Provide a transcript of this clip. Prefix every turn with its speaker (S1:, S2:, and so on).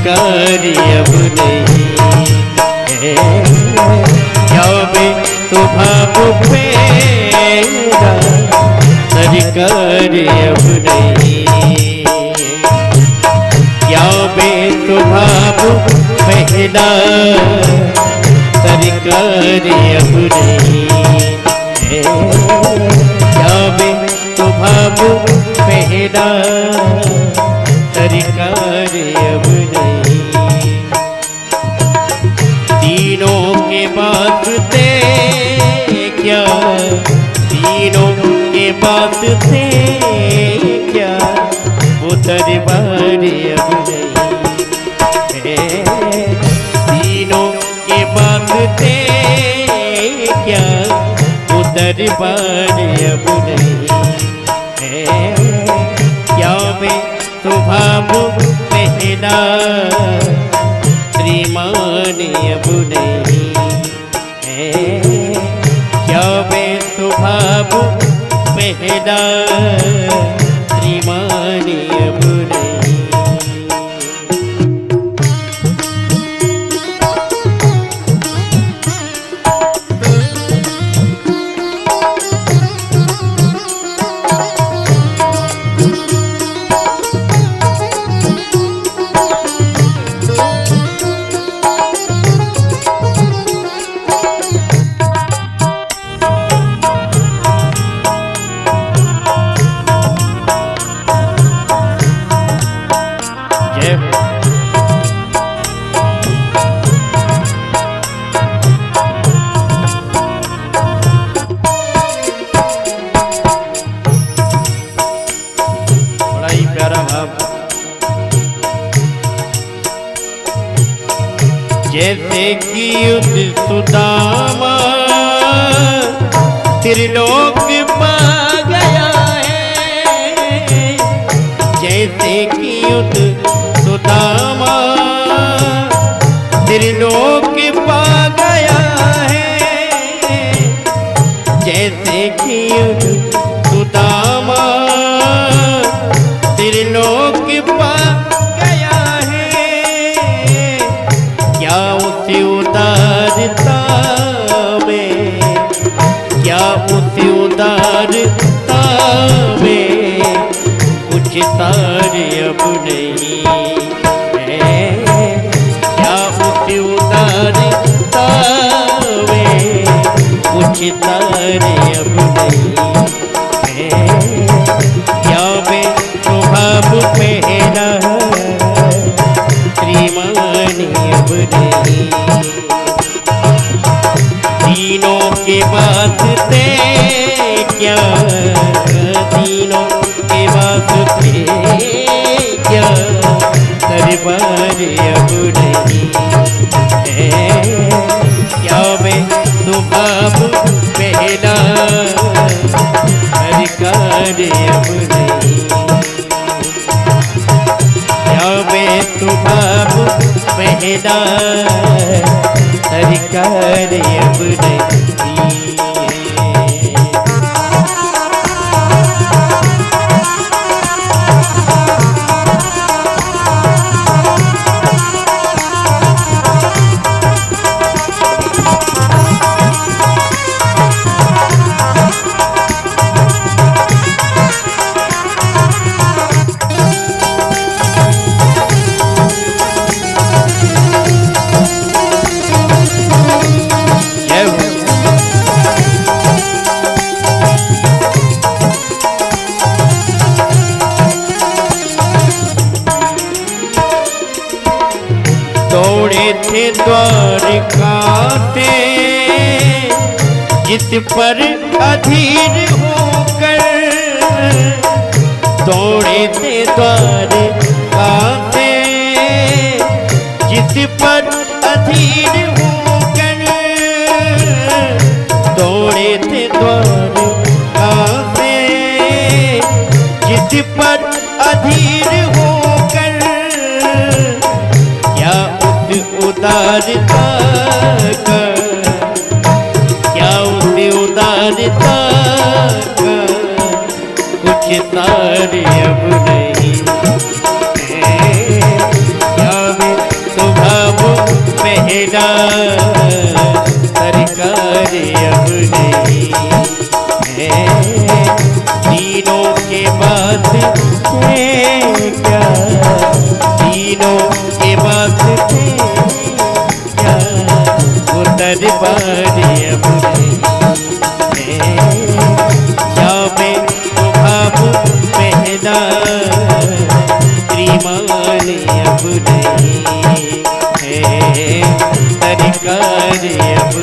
S1: सरकार अब नहीं है। क्या बे स्वभाव मेरा सरकार अब नहीं। क्या बे स्वभाव मेरा सरकार अब नहीं है। क्या बे स्वभाव मेरा सरकार अब नहीं। तीनों के वास्ते क्या, तीनों के वास्ते क्या, वो दरबार अब नहीं है। तीनों के वास्ते क्या, वो दरबार अब नहीं है। क्या मैं स्वभाव मेरा श्रीमान अब नहीं है। क्या मैं स्वभाव मेरा श्रीमान अब नहीं। जैसे कि सुदामा त्रिलोक पा गया है। जैसे कि सुदामा त्रिलोक पा गया है। जैसे कि सुदामा त्रिलोक पा गया है। क्या उसी उदारता में, क्या उसी उदारता में कुछ तार अब नहीं है। क्या उसी उदारता में कुछ तार अब नहीं है। क्या मैं स्वभाव मेरा श्रीमान अब नहीं। तीनों के वास्ते क्या, तीनों के वास्ते क्या, दरबार अब नहीं है। क्या मैं स्वभाव मेरा सरकार अब नहीं। क्या मैं स्वभाव मेरा सरकार अब नहीं। दौड़े थे द्वारका से जिस पर अधीर होकर। दौड़े थे द्वारका से जिस पर अधीर होकर। दौड़े थे द्वारका से जिस पर अधीर होकर। क्या उदारता का, क्या उस उदारता का कुछ तार अब नहीं है। क्या मैं के बात है क्या, तीनों के बात है क्या, वो दरबार अब नहीं है। श्याम भाव पहना श्रीमान अब नहीं है, सरकार अब